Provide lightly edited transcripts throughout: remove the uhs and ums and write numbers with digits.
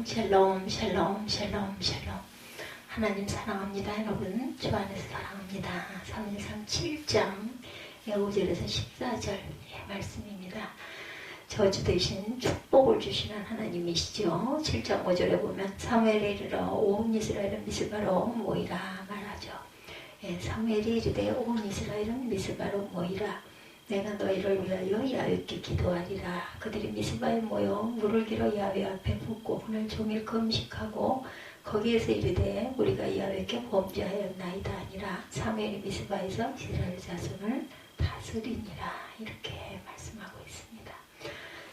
샬롬 샬롬 샬롬 샬롬. 하나님 사랑합니다. 여러분 주 안에서 사랑합니다. 3일상 7장 5절에서 14절 말씀입니다. 저주 대신 축복을 주시는 하나님이시죠. 7장 5절에 보면 사무엘에 이르러 온 이스라엘은 미스바로 모이라 말하죠. 사무엘이 이르되 온 이스라엘은 미스바로 모이라. 내가 너희를 위하여 야훼께 기도하리라. 그들이 미스바에 모여 물을 길어 야훼 앞에 붓고 오늘 종일 금식하고 거기에서 이르되 우리가 야훼께 범죄하였나이다 아니라 사무엘이 미스바에서 이스라엘 자손을 다스리니라. 이렇게 말씀하고 있습니다.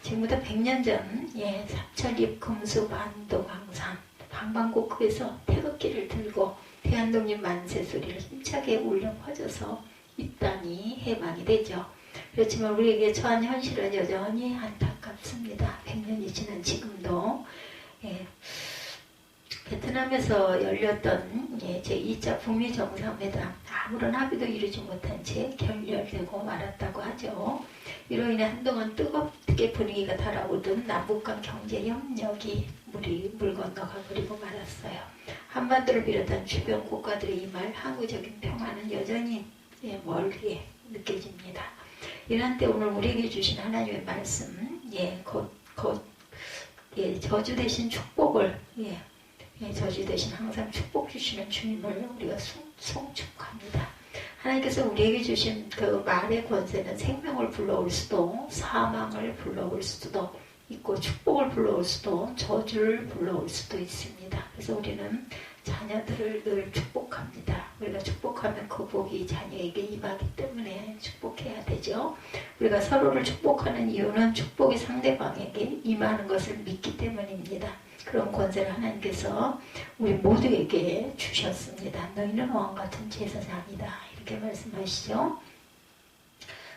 지금부터 100년 전 삼천립 금수 반도 강산 방방곡곡에서 태극기를 들고 대한독립 만세 소리를 힘차게 울려 퍼져서 이 땅이 해방이 되죠. 그렇지만 우리에게 처한 현실은 여전히 안타깝습니다. 100년이 지난 지금도 베트남에서 열렸던 제2차 북미 정상회담 아무런 합의도 이루지 못한 채 결렬되고 말았다고 하죠. 이로 인해 한동안 뜨겁게 분위기가 달아오던 남북간 경제협력이 물 건너가 버리고 말았어요. 한반도를 비롯한 주변 국가들의 이 말 항구적인 평화는 여전히 멀게 느껴집니다. 이런 때 오늘 우리에게 주신 하나님의 말씀, 저주 대신 축복을, 저주 대신 항상 축복 주시는 주님을 우리가 송축합니다. 하나님께서 우리에게 주신 그 말의 권세는 생명을 불러올 수도, 사망을 불러올 수도 있고, 축복을 불러올 수도, 저주를 불러올 수도 있습니다. 그래서 우리는 자녀들을 늘 축복합니다. 우리가 축복하면 그 복이 자녀에게 임하기 때문에 축복해야 되죠. 우리가 서로를 축복하는 이유는 축복이 상대방에게 임하는 것을 믿기 때문입니다. 그런 권세를 하나님께서 우리 모두에게 주셨습니다. 너희는 왕같은 제사장이다. 이렇게 말씀하시죠.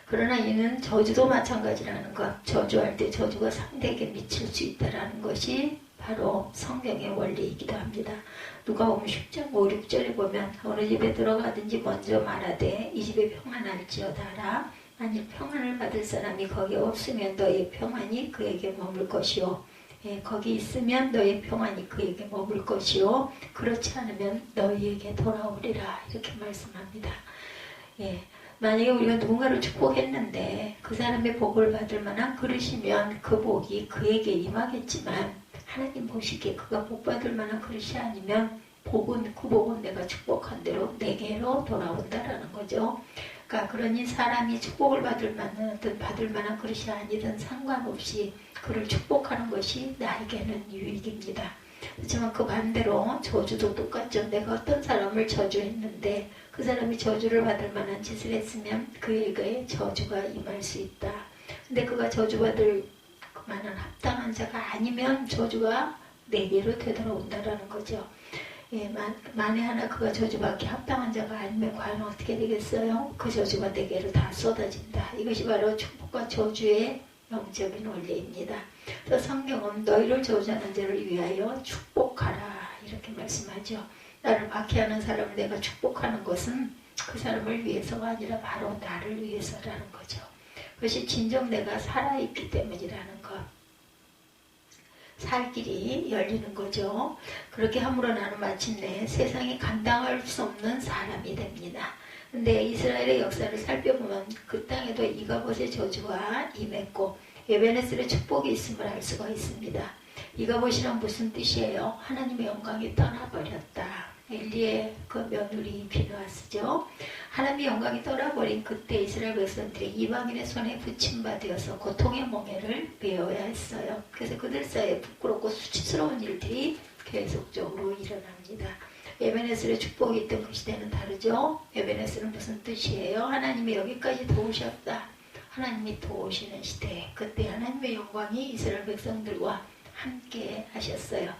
그러나 이는 저주도 마찬가지라는 것, 저주할 때 저주가 상대에게 미칠 수 있다는 것이 바로 성경의 원리이기도 합니다. 누가복음 10장 5, 6절에 보면 어느 집에 들어가든지 먼저 말하되 이 집에 평안할지어다라. 만일 평안을 받을 사람이 거기 없으면 너의 평안이 그에게 머물 것이요. 거기 있으면 너의 평안이 그에게 머물 것이요. 그렇지 않으면 너희에게 돌아오리라. 이렇게 말씀합니다. 만약에 우리가 누군가를 축복했는데 그 사람의 복을 받을 만한 그릇이면 그 복이 그에게 임하겠지만 하나님 보시기에 그가 복 받을 만한 그릇이 아니면 그 복은 내가 축복한 대로 내게로 돌아온다라는 거죠. 그러니까 그러니 사람이 축복을 받을 만한 그릇이 아니든 상관없이 그를 축복하는 것이 나에게는 유익입니다. 그렇지만 그 반대로 저주도 똑같죠. 내가 어떤 사람을 저주했는데 그 사람이 저주를 받을 만한 짓을 했으면 그에게 저주가 임할 수 있다. 근데 그가 저주받을 만한 합당한 자가 아니면 저주가 내게로 되돌아온다라는 거죠. 만에 하나 그가 저주받기 합당한 자가 아니면 과연 어떻게 되겠어요? 그 저주가 내게로 다 쏟아진다. 이것이 바로 축복과 저주의 영적인 원리입니다. 그래서 성경은 너희를 저주하는 자를 위하여 축복하라 이렇게 말씀하죠. 나를 박해하는 사람을 내가 축복하는 것은 그 사람을 위해서가 아니라 바로 나를 위해서라는 거죠. 그것이 진정 내가 살아있기 때문이라는 것. 살 길이 열리는 거죠. 그렇게 함으로 나는 마침내 세상에 감당할 수 없는 사람이 됩니다. 근데 이스라엘의 역사를 살펴보면 그 땅에도 이가봇의 저주가 임했고 에베네셀의 축복이 있음을 알 수가 있습니다. 이가봇이란 무슨 뜻이에요? 하나님의 영광이 떠나버렸다. 엘리의 그 며느리 비느하스죠. 하나님의 영광이 떠나버린 그때 이스라엘 백성들이 이방인의 손에 붙임받아서 고통의 멍에를 베어야 했어요. 그래서 그들 사이에 부끄럽고 수치스러운 일들이 계속적으로 일어납니다. 에베네셀의 축복이 있던 그 시대는 다르죠. 에베네셀은 무슨 뜻이에요? 하나님이 여기까지 도우셨다. 하나님이 도우시는 시대. 그때 하나님의 영광이 이스라엘 백성들과 함께 하셨어요.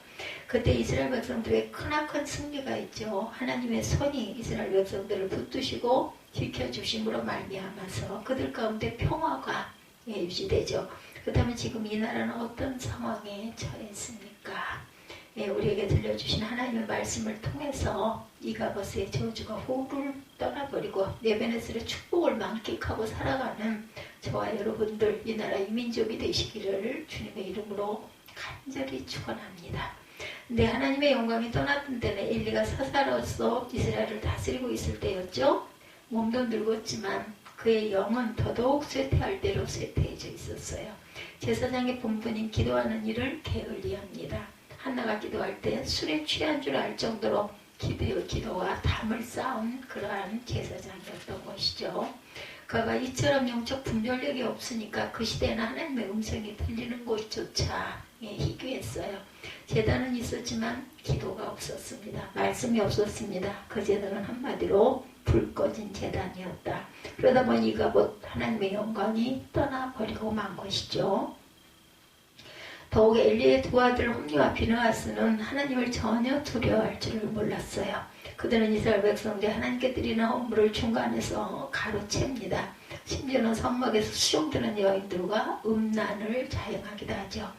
그때 이스라엘 백성들의 크나큰 승리가 있죠. 하나님의 손이 이스라엘 백성들을 붙드시고 지켜주심으로 말미암아서 그들 가운데 평화가 유지되죠. 그렇다면 지금 이 나라는 어떤 상황에 처했습니까? 우리에게 들려주신 하나님의 말씀을 통해서 이가봇의 저주가 후를 떠나버리고 에베네셀의 축복을 만끽하고 살아가는 저와 여러분들 이 나라 이민족이 되시기를 주님의 이름으로 간절히 축원합니다. 근데 하나님의 영광이 떠났던 때는 엘리가 사사로서 이스라엘을 다스리고 있을 때였죠. 몸도 늙었지만 그의 영은 더더욱 쇠퇴할 대로 쇠퇴해져 있었어요. 제사장의 본분인 기도하는 일을 게을리합니다. 한나가 기도할 때 술에 취한 줄 알 정도로 기도와 담을 쌓은 그러한 제사장이었던 것이죠. 그가 이처럼 영적 분별력이 없으니까 그 시대에는 하나님의 음성이 들리는 곳조차 희귀했어요. 제단은 있었지만 기도가 없었습니다. 말씀이 없었습니다. 그 제단은 한마디로 불 꺼진 제단이었다. 그러다 보니 이가봇 하나님의 영광이 떠나버리고 만 것이죠. 더욱 엘리의 두 아들 홈리와 비느하스는 하나님을 전혀 두려워할 줄을 몰랐어요. 그들은 이스라엘 백성들이 하나님께 드리는 헌물을 중간에서 가로챕니다. 심지어는 성막에서 수종드는 여인들과 음란을 자행하기도 하죠.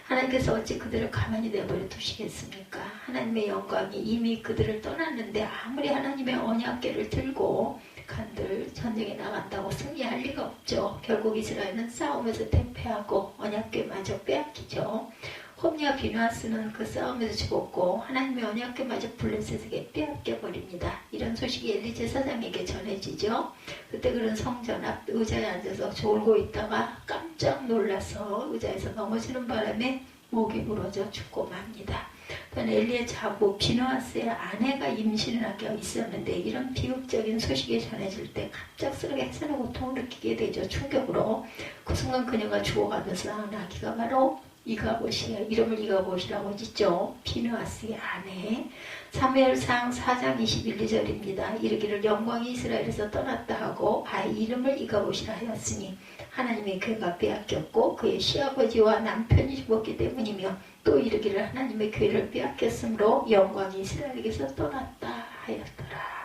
하나님께서 어찌 그들을 가만히 내버려 두시겠습니까? 하나님의 영광이 이미 그들을 떠났는데 아무리 하나님의 언약궤를 들고 간들 전쟁에 나간다고 승리할 리가 없죠. 결국 이스라엘은 싸움에서 대패하고 언약궤마저 빼앗기죠. 홈리와 비느하스는 그 싸움에서 죽었고 하나님의 언약궤마저 블레셋에게 빼앗겨버립니다. 이런 소식이 엘리 제사장에게 전해지죠. 그때 그는 성전 앞 의자에 앉아서 졸고 있다가 깜짝 놀라서 의자에서 넘어지는 바람에 목이 부러져 죽고 맙니다. 또한 엘리의 자부 비느하스의 아내가 임신을 하게 있었는데 이런 비극적인 소식이 전해질 때 갑작스럽게 해산의 고통을 느끼게 되죠. 충격으로. 그 순간 그녀가 죽어가면서 낳은 아기가 바로 이가봇이에요. 이름을 이가봇이라고 짓죠. 비느하스의 아내. 사무엘상 4장 21, 2절입니다. 이르기를 영광이 이스라엘에서 떠났다 하고 아이 이름을 이가봇이라 하였으니 하나님의 궤가 빼앗겼고 그의 시아버지와 남편이 죽었기 때문이며 또 이르기를 하나님의 궤를 빼앗겼으므로 영광이 이스라엘에게서 떠났다 하였더라.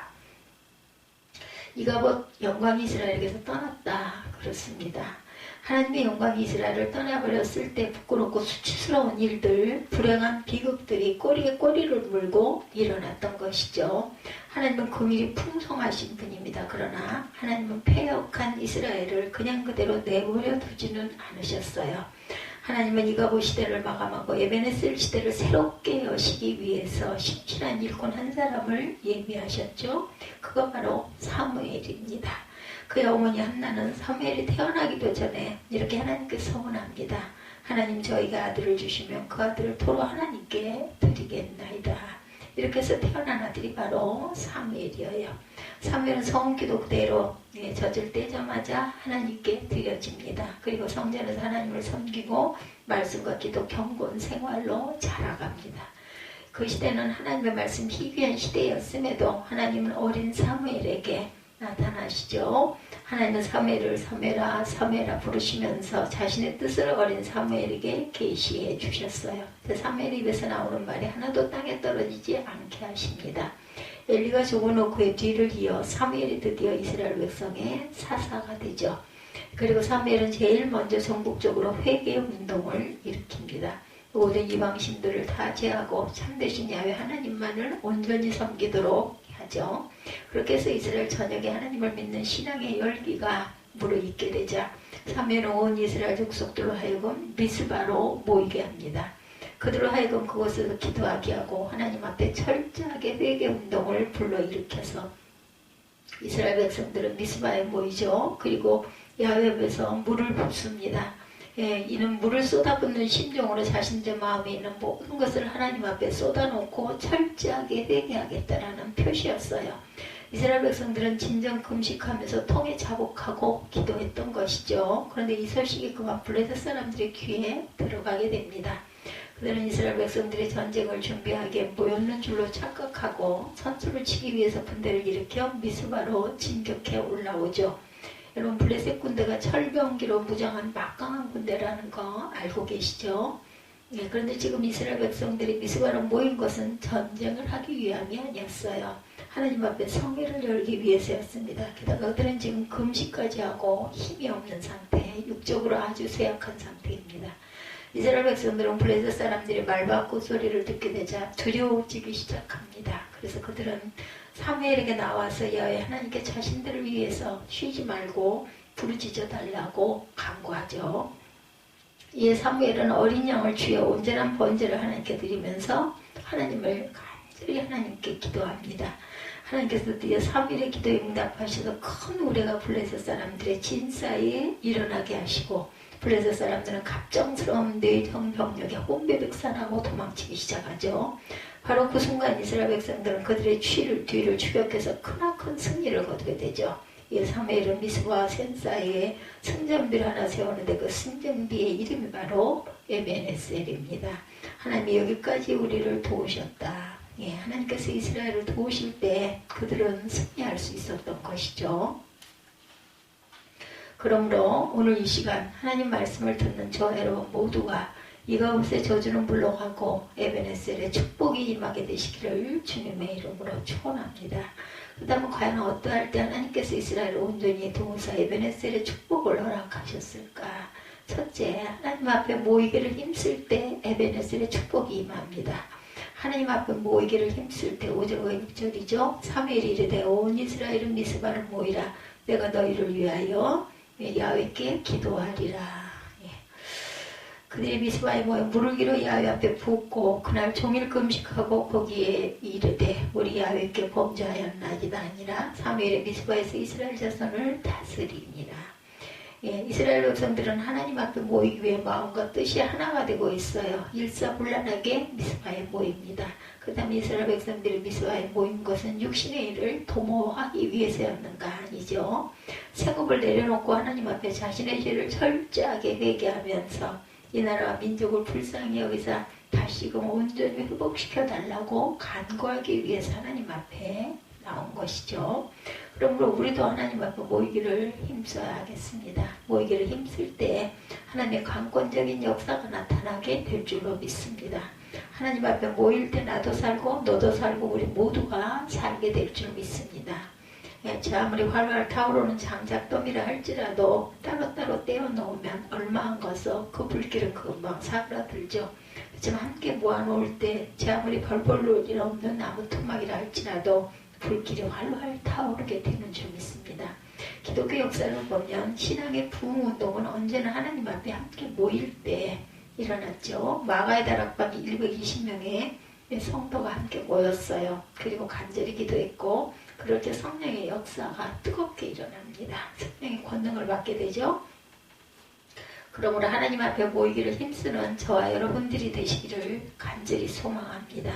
이가봇 영광이 이스라엘에게서 떠났다 그렇습니다. 하나님의 영광이 이스라엘을 떠나버렸을 때 부끄럽고 수치스러운 일들, 불행한 비극들이 꼬리에 꼬리를 물고 일어났던 것이죠. 하나님은 긍휼이 풍성하신 분입니다. 그러나 하나님은 패역한 이스라엘을 그냥 그대로 내버려 두지는 않으셨어요. 하나님은 이가봇 시대를 마감하고 에베네셀 시대를 새롭게 여시기 위해서 신실한 일꾼 한 사람을 예비하셨죠. 그거 바로 사무엘입니다. 그의 어머니 한나는 사무엘이 태어나기도 전에 이렇게 하나님께 서원합니다. 하나님 저희가 아들을 주시면 그 아들을 도로 하나님께 드리겠나이다. 이렇게 해서 태어난 아들이 바로 사무엘이에요. 사무엘은 성기도 그대로 젖을 떼자마자 하나님께 드려집니다. 그리고 성전에서 하나님을 섬기고 말씀과 기도 경건 생활로 자라갑니다. 그 시대는 하나님의 말씀 희귀한 시대였음에도 하나님은 어린 사무엘에게 나타나시죠. 하나님은 사무엘을 사무엘아 부르시면서 자신의 뜻을 어린 사무엘에게 계시해 주셨어요. 사무엘 입에서 나오는 말이 하나도 땅에 떨어지지 않게 하십니다. 엘리가 죽은 후 그의 뒤를 이어 사무엘이 드디어 이스라엘 백성의 사사가 되죠. 그리고 사무엘은 제일 먼저 전국적으로 회개 운동을 일으킵니다. 모든 이방신들을 다 제하고 참되신 야훼 하나님만을 온전히 섬기도록 하죠. 그렇게 해서 이스라엘 전역에 하나님을 믿는 신앙의 열기가 무르익게 되자 사무엘은 온 이스라엘 족속들로 하여금 미스바로 모이게 합니다. 그들로 하여금 그곳에서 기도하게 하고 하나님 앞에 철저하게 회개 운동을 불러일으켜서 이스라엘 백성들은 미스바에 모이죠. 그리고 야훼 앞에서 물을 붓습니다. 이는 물을 쏟아붓는 심정으로 자신의 마음에 있는 모든 것을 하나님 앞에 쏟아놓고 철저하게 회개하겠다라는 표시였어요. 이스라엘 백성들은 진정 금식하면서 통에 자복하고 기도했던 것이죠. 그런데 이 소식이 그만 블레셋 사람들의 귀에 들어가게 됩니다. 그들은 이스라엘 백성들이 전쟁을 준비하기에 모였는 줄로 착각하고 선수를 치기 위해서 분대를 일으켜 미스바로 진격해 올라오죠. 여러분 블레셋 군대가 철병기로 무장한 막강한 군대라는 거 알고 계시죠? 그런데 지금 이스라엘 백성들이 미스바로 모인 것은 전쟁을 하기 위함이 아니었어요. 하나님 앞에 성회를 열기 위해서였습니다. 게다가 그들은 지금 금식까지 하고 힘이 없는 상태, 육적으로 아주 쇠약한 상태입니다. 이스라엘 백성들은 블레셋 사람들이 말바꾸 소리를 듣게 되자 두려워지기 시작합니다. 그래서 그들은 사무엘에게 나와서 야훼 하나님께 자신들을 위해서 쉬지 말고 부르짖어 달라고 간구하죠. 이 사무엘은 어린 양을 주여 온전한 번제를 하나님께 드리면서 하나님을 간절히 하나님께 기도합니다. 하나님께서 드디어 사무엘의 기도에 응답하셔서 큰 우레가 블레셋 사람들의 진 사이에 일어나게 하시고 블레셋 사람들은 갑작스러운 뇌정 병력에 혼배백산하고 도망치기 시작하죠. 바로 그 순간 이스라엘 백성들은 그들의 뒤를 추격해서 크나큰 승리를 거두게 되죠. 이 사무엘은 미스바와 센 사이에 승전비를 하나 세우는데 그 승전비의 이름이 바로 에벤에셀입니다. 하나님이 여기까지 우리를 도우셨다. 하나님께서 이스라엘을 도우실 때 그들은 승리할 수 있었던 것이죠. 그러므로 오늘 이 시간 하나님 말씀을 듣는 저 여러분 모두가 이 가운데 저주는 물러가고 에벤에셀의 축복이 임하게 되시기를 주님의 이름으로 축원합니다. 그다음에 과연 어떠할 때 하나님께서 이스라엘을 온전히 도우사 에벤에셀의 축복을 허락하셨을까? 첫째, 하나님 앞에 모이기를 힘쓸 때 에벤에셀의 축복이 임합니다. 하나님 앞에 모이기를 힘쓸 때 5절과 6절이죠. 사무엘이 이르되 온 이스라엘은 미스바를 모이라. 내가 너희를 위하여 야훼께 기도하리라. 그들이 미스바에 모여 무르기로 야훼 앞에 붓고 그날 종일 금식하고 거기에 이르되 우리 야훼께 범죄하였나이다 아니라 사무엘의 미스바에서 이스라엘 자손을 다스리니라. 이스라엘 백성들은 하나님 앞에 모이기 위해 마음과 뜻이 하나가 되고 있어요. 일사불란하게 미스바에 모입니다. 그 다음에 이스라엘 백성들이 미스바에 모인 것은 육신의 일을 도모하기 위해서였는가? 아니죠. 세금을 내려놓고 하나님 앞에 자신의 죄를 철저하게 회개하면서 이 나라와 민족을 불쌍히 여기서 다시금 온전히 회복시켜달라고 간구하기 위해서 하나님 앞에 나온 것이죠. 그러므로 우리도 하나님 앞에 모이기를 힘써야 하겠습니다. 모이기를 힘쓸 때 하나님의 강권적인 역사가 나타나게 될 줄로 믿습니다. 하나님 앞에 모일 때 나도 살고 너도 살고 우리 모두가 살게 될 줄 믿습니다. 저 아무리 활활 타오르는 장작돔이라 할지라도 따로따로 떼어놓으면 얼마 안 가서 그 불길은 금방 사그라들죠. 그렇지만 함께 모아놓을 때 저 아무리 벌벌 놀일 없는 나무 토막이라 할지라도 불길이 활활 타오르게 되는 줄 믿습니다. 기독교 역사를 보면 신앙의 부흥운동은 언제나 하나님 앞에 함께 모일 때 일어났죠. 마가의 다락방이 120명의 성도가 함께 모였어요. 그리고 간절히 기도했고 그럴 때 성령의 역사가 뜨겁게 일어납니다. 성령의 권능을 받게 되죠. 그러므로 하나님 앞에 모이기를 힘쓰는 저와 여러분들이 되시기를 간절히 소망합니다.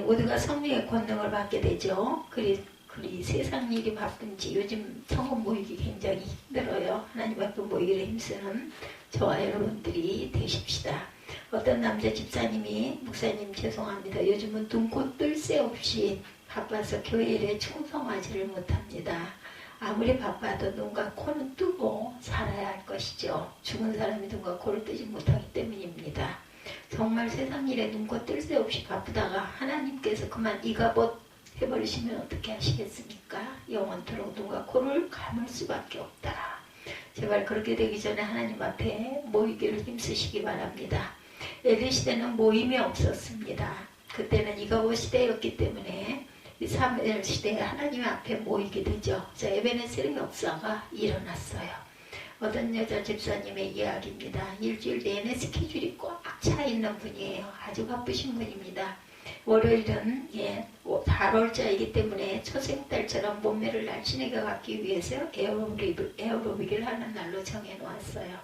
모두가 성령의 권능을 받게 되죠. 그리 세상 일이 바쁜지 요즘 성금 모이기 굉장히 힘들어요. 하나님 앞에 모이기를 힘쓰는 저와 여러분들이 되십시다. 어떤 남자 집사님이 목사님 죄송합니다. 요즘은 눈코 뜰 새 없이 바빠서 교회 일에 충성하지를 못합니다. 아무리 바빠도 눈과 코는 뜨고 살아야 할 것이죠. 죽은 사람이 눈과 코를 뜨지 못하기 때문입니다. 정말 세상 일에 눈코 뜰 새 없이 바쁘다가 하나님께서 그만 이가봇 해버리시면 어떻게 하시겠습니까? 영원토록 눈과 코를 감을 수밖에 없다. 제발 그렇게 되기 전에 하나님 앞에 모이기를 힘쓰시기 바랍니다. 엘리 시대는 모임이 없었습니다. 그때는 이가봇 시대였기 때문에 사무엘 시대에 하나님 앞에 모이게 되죠. 자, 에벤에셀의 역사가 일어났어요. 어떤 여자 집사님의 이야기입니다. 일주일 내내 스케줄이 꽉 차 있는 분이에요. 아주 바쁘신 분입니다. 월요일은 8월자이기 때문에 초생달처럼 몸매를 날씬하게 갖기 위해서 에어로빅을 하는 날로 정해놓았어요.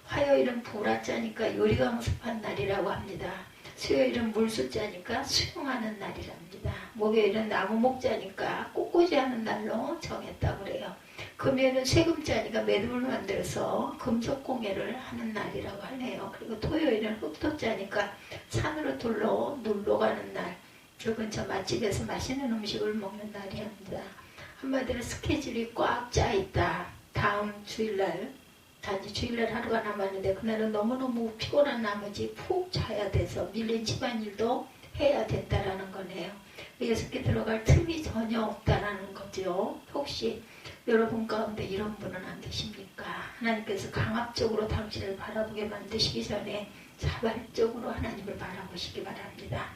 화요일은 불화자니까 요리가 응습한 날이라고 합니다. 수요일은 물수자니까 수영하는 날이랍니다. 목요일은 나무목자니까 꽃꽂이 하는 날로 정했다고 그래요. 금요일은 세금자니까 매듭을 만들어서 금속공예를 하는 날이라고 하네요. 그리고 토요일은 흑토자니까 산으로 놀러 가는 날, 그 근처 맛집에서 맛있는 음식을 먹는 날이랍니다. 한마디로 스케줄이 꽉 짜 있다. 다음 주일날 단지 주일날 하루가 남았는데 그날은 너무너무 피곤한 나머지 푹 자야 돼서 밀린 집안일도 해야 된다라는 거네요. 예수께 들어갈 틈이 전혀 없다라는 거죠. 혹시 여러분 가운데 이런 분은 안 계십니까? 하나님께서 강압적으로 당신을 바라보게 만드시기 전에 자발적으로 하나님을 바라보시기 바랍니다.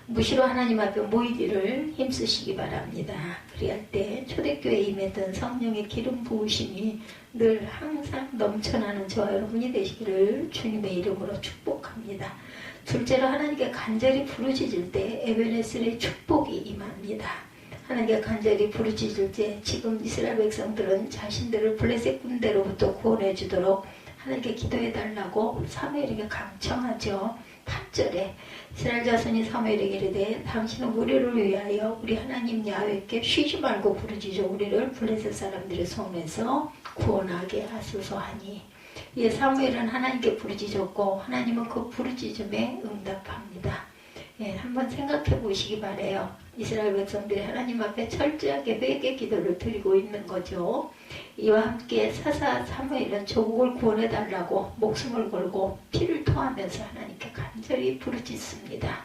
무시로 하나님 앞에 모이기를 힘쓰시기 바랍니다. 그리할 때 초대교회에 임했던 성령의 기름 부으심이 늘 항상 넘쳐나는 저와 여러분이 되시기를 주님의 이름으로 축복합니다. 둘째로 하나님께 간절히 부르짖을 때 에베네셀의 축복이 임합니다. 하나님께 간절히 부르짖을 때 지금 이스라엘 백성들은 자신들을 블레셋 군대로부터 구원해 주도록 하나님께 기도해 달라고 사무엘에게 강청하죠. 8절에 이스라엘 자손이 사무엘에게 이르되 당신은 우리를 위하여 우리 하나님 야훼께 쉬지 말고 부르짖어 우리를 블레셋 사람들의 손에서 구원하게 하소서 하니, 예, 사무엘은 하나님께 부르짖었고 하나님은 그 부르짖음에 응답합니다. 예, 한번 생각해 보시기 바래요. 이스라엘 백성들이 하나님 앞에 철저하게 회개 기도를 드리고 있는 거죠. 이와 함께 사사 사무엘은 조국을 구원해 달라고 목숨을 걸고 피를 토하면서 하나님께 간절히 부르짖습니다.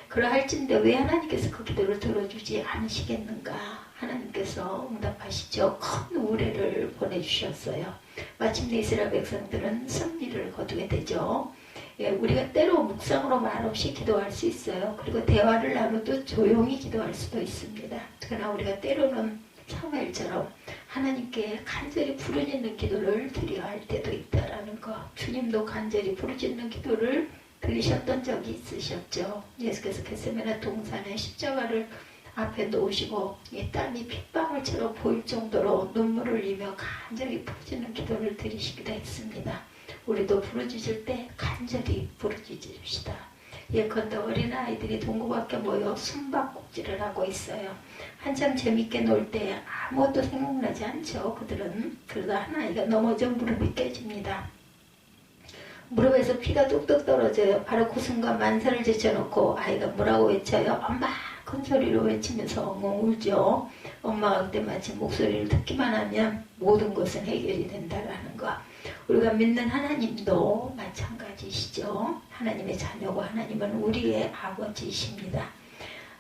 그러할진데 왜 하나님께서 그 기도를 들어주지 않으시겠는가? 하나님께서 응답하시죠. 큰 우레를 보내주셨어요. 마침내 이스라엘 백성들은 승리를 거두게 되죠. 예, 우리가 때로 묵상으로 말없이 기도할 수 있어요. 그리고 대화를 나눠도 조용히 기도할 수도 있습니다. 그러나 우리가 때로는 사무엘처럼 하나님께 간절히 부르짖는 기도를 드려야 할 때도 있다라는 것. 주님도 간절히 부르짖는 기도를 들으셨던 적이 있으셨죠. 예수께서 겟세마네 동산에 십자가를 앞에 놓으시고 땀이 핏방울처럼 보일 정도로 눈물을 흘리며 간절히 부르짖는 기도를 드리시기도 했습니다. 우리도 부르짖을 때 간절히 부르짖읍시다. 예컨대 어린아이들이 동구밖에 모여 숨바꼭질을 하고 있어요. 한참 재밌게 놀 때 아무것도 생각나지 않죠. 그들은. 그러다 한 아이가 넘어져 무릎이 깨집니다. 무릎에서 피가 뚝뚝 떨어져요. 바로 그 순간 만사를 제쳐놓고 아이가 뭐라고 외쳐요? 엄마! 큰 소리로 외치면서 엉엉 울죠. 엄마가 그때 마침 목소리를 듣기만 하면 모든 것은 해결이 된다라는 거. 우리가 믿는 하나님도 마찬가지시죠. 하나님의 자녀고 하나님은 우리의 아버지이십니다.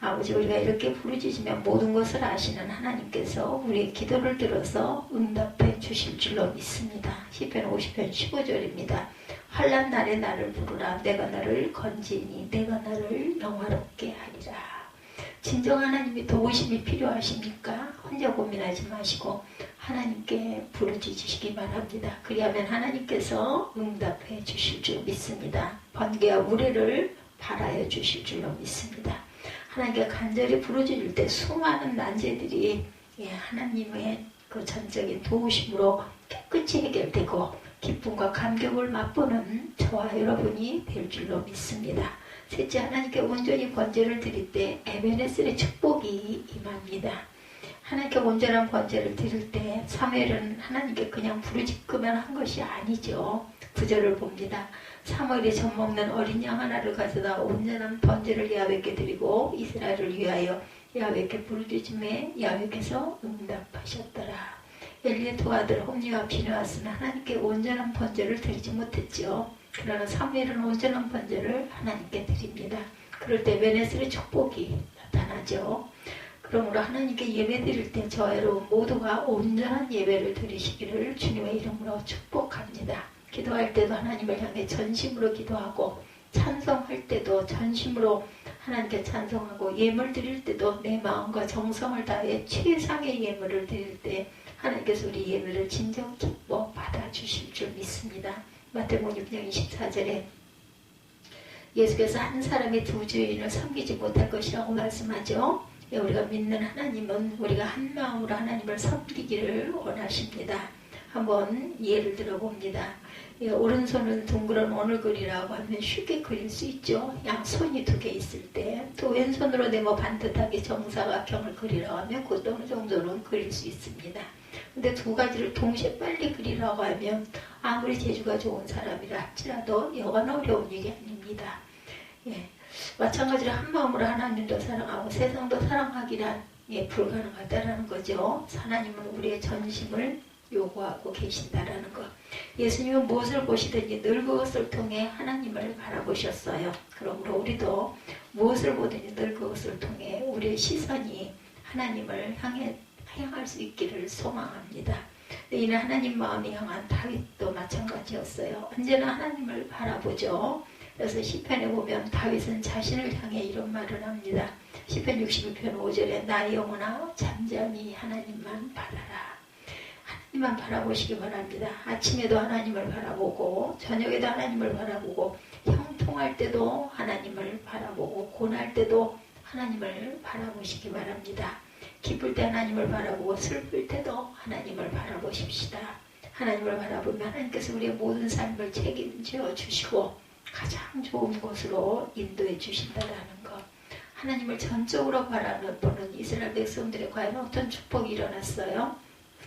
아버지, 우리가 이렇게 부르짖으면 모든 것을 아시는 하나님께서 우리의 기도를 들어서 응답해 주실 줄로 믿습니다. 시편 50편 15절입니다. 환난 날에 나를 부르라. 내가 너를 건지니 내가 너를 영화롭게 하리라. 진정 하나님의 도우심이 필요하십니까? 혼자 고민하지 마시고 하나님께 부르짖으시기 바랍니다. 그리하면 하나님께서 응답해 주실 줄 믿습니다. 번개와 우레를 발하여 주실 줄로 믿습니다. 하나님께 간절히 부르짖을 때 수많은 난제들이 하나님의 그 전적인 도우심으로 깨끗이 해결되고 기쁨과 감격을 맛보는 저와 여러분이 될 줄로 믿습니다. 셋째, 하나님께 온전히 번제를 드릴 때 에베네셀의 축복이 임합니다. 하나님께 온전한 번제를 드릴 때 사무엘은 하나님께 그냥 부르짖기만 한 것이 아니죠. 9절을 봅니다. 사무엘이 젖먹는 어린 양 하나를 가져다 온전한 번제를 야훼께 드리고 이스라엘을 위하여 야훼께 부르짖음에 야훼께서 응답하셨더라. 엘리의 두 아들 홈리와 비느하스는 하나님께 온전한 번제를 드리지 못했죠. 그러나 사무엘은 온전한 번제를 하나님께 드립니다. 그럴 때 에베네셀의 축복이 나타나죠. 그러므로 하나님께 예배 드릴 때 저와 여러분 모두가 온전한 예배를 드리시기를 주님의 이름으로 축복합니다. 기도할 때도 하나님을 향해 전심으로 기도하고 찬송할 때도 전심으로 하나님께 찬송하고 예물 드릴 때도 내 마음과 정성을 다해 최상의 예물을 드릴 때 하나님께서 우리 예배를 진정 기뻐 받아주실 줄 믿습니다. 마태복음 6장 24절에 예수께서 한 사람이 두 주인을 섬기지 못할 것이라고 말씀하죠. 우리가 믿는 하나님은 우리가 한 마음으로 하나님을 섬기기를 원하십니다. 한번 예를 들어봅니다. 오른손은 둥그런 원을 그리라고 하면 쉽게 그릴 수 있죠. 양손이 두 개 있을 때. 또 왼손으로 네모 반듯하게 정사각형을 그리라고 하면 그것도 어느 정도는 그릴 수 있습니다. 근데 두 가지를 동시에 빨리 그리라고 하면 아무리 재주가 좋은 사람이라 할지라도 여간 어려운 일이 아닙니다. 예. 마찬가지로 한 마음으로 하나님도 사랑하고 세상도 사랑하기란 불가능하다라는 거죠. 하나님은 우리의 전심을 요구하고 계신다라는 것. 예수님은 무엇을 보시든지 늘 그것을 통해 하나님을 바라보셨어요. 그러므로 우리도 무엇을 보든지 늘 그것을 통해 우리의 시선이 하나님을 향할 수 있기를 소망합니다. 이는 하나님 마음이 향한 다윗도 마찬가지였어요. 언제나 하나님을 바라보죠. 그래서 시편에 보면 다윗은 자신을 향해 이런 말을 합니다. 시편 61편 5절에 나의 영혼아 잠잠히 하나님만 바라라. 하나님만 바라보시기 바랍니다. 아침에도 하나님을 바라보고 저녁에도 하나님을 바라보고 형통할 때도 하나님을 바라보고 고날 때도 하나님을 바라보시기 바랍니다. 기쁠 때 하나님을 바라보고 슬플 때도 하나님을 바라보십시다. 하나님을 바라보면 하나님께서 우리의 모든 삶을 책임져 주시고 가장 좋은 곳으로 인도해 주신다라는 것. 하나님을 전적으로 바라보는 이스라엘 백성들의 과연 어떤 축복이 일어났어요?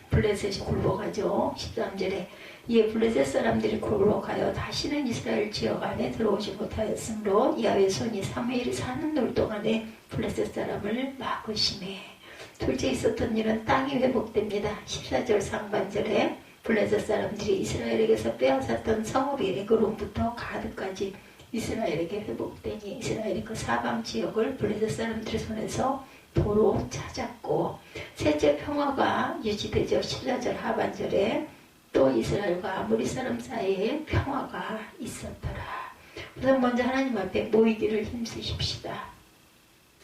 블레셋이 굴복하죠. 13절에 이에 블레셋 사람들이 굴복하여 다시는 이스라엘 지역 안에 들어오지 못하였으므로 야훼의 손이 사무엘이 사는 날 동안에 블레셋 사람을 막으시매. 둘째 있었던 일은 땅이 회복됩니다. 14절 상반절에 블레셋 사람들이 이스라엘에게서 빼앗았던 성읍이 에그론부터 가드까지 이스라엘에게 회복되니 이스라엘이 그 사방 지역을 블레셋 사람들의 손에서 도로 찾았고 셋째 평화가 유지되죠. 14절 하반절에 또 이스라엘과 아모리 사람 사이에 평화가 있었더라. 우선 먼저 하나님 앞에 모이기를 힘쓰십시다.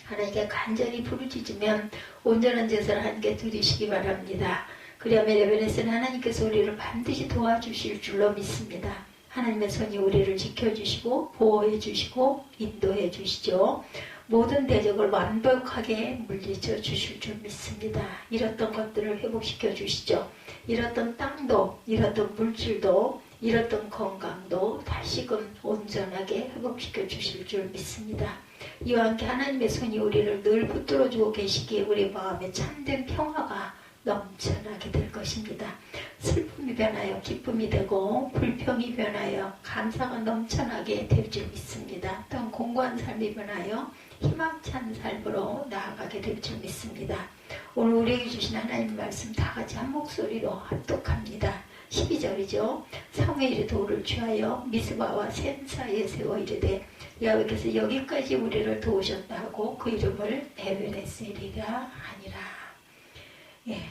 하나님께 간절히 부르짖으면 온전한 제사를 하나님께 드리시기 바랍니다. 그리하면 에베네스는 하나님께서 우리를 반드시 도와주실 줄로 믿습니다. 하나님의 손이 우리를 지켜주시고 보호해 주시고 인도해 주시죠. 모든 대적을 완벽하게 물리쳐 주실 줄 믿습니다. 잃었던 것들을 회복시켜 주시죠. 잃었던 땅도, 잃었던 물질도, 잃었던 건강도 다시금 온전하게 회복시켜 주실 줄 믿습니다. 이와 함께 하나님의 손이 우리를 늘 붙들어 주고 계시기에 우리 마음에 참된 평화가 넘쳐나게 될 것입니다. 슬픔이 변하여 기쁨이 되고 불평이 변하여 감사가 넘쳐나게 될 줄 믿습니다. 또한 공고한 삶이 변하여 희망찬 삶으로 나아가게 될 줄 믿습니다. 오늘 우리에게 주신 하나님 말씀 다 같이 한 목소리로 합독합니다. 12절이죠. 사무엘이 돌을 취하여 미스바와 셈 사이에 세워 이르되 야훼께서 여기까지 우리를 도우셨다 하고 그 이름을 에베네셀이라 하니라. 예,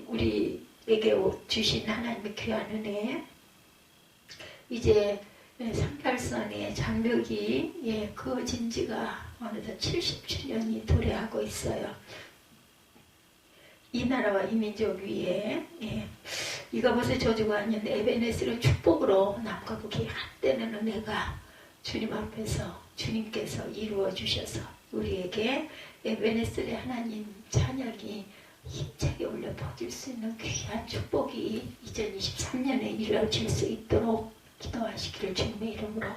우리에게 주신 하나님의 귀한 은혜, 이제 38선의 장벽이 그어진 지가 어느덧 70주년이 도래하고 있어요. 이 나라와 이 민족 위에 이가봇의 저주가 아닌 에베네셀의 축복으로 남과 북이 한때는 은혜가 주님 앞에서 주님께서 이루어 주셔서 우리에게 에베네셀의 하나님 찬양이 힘차게 올려 퍼질 수 있는 귀한 축복이 2023년에 이루어질 수 있도록 기도하시기를 주님의 이름으로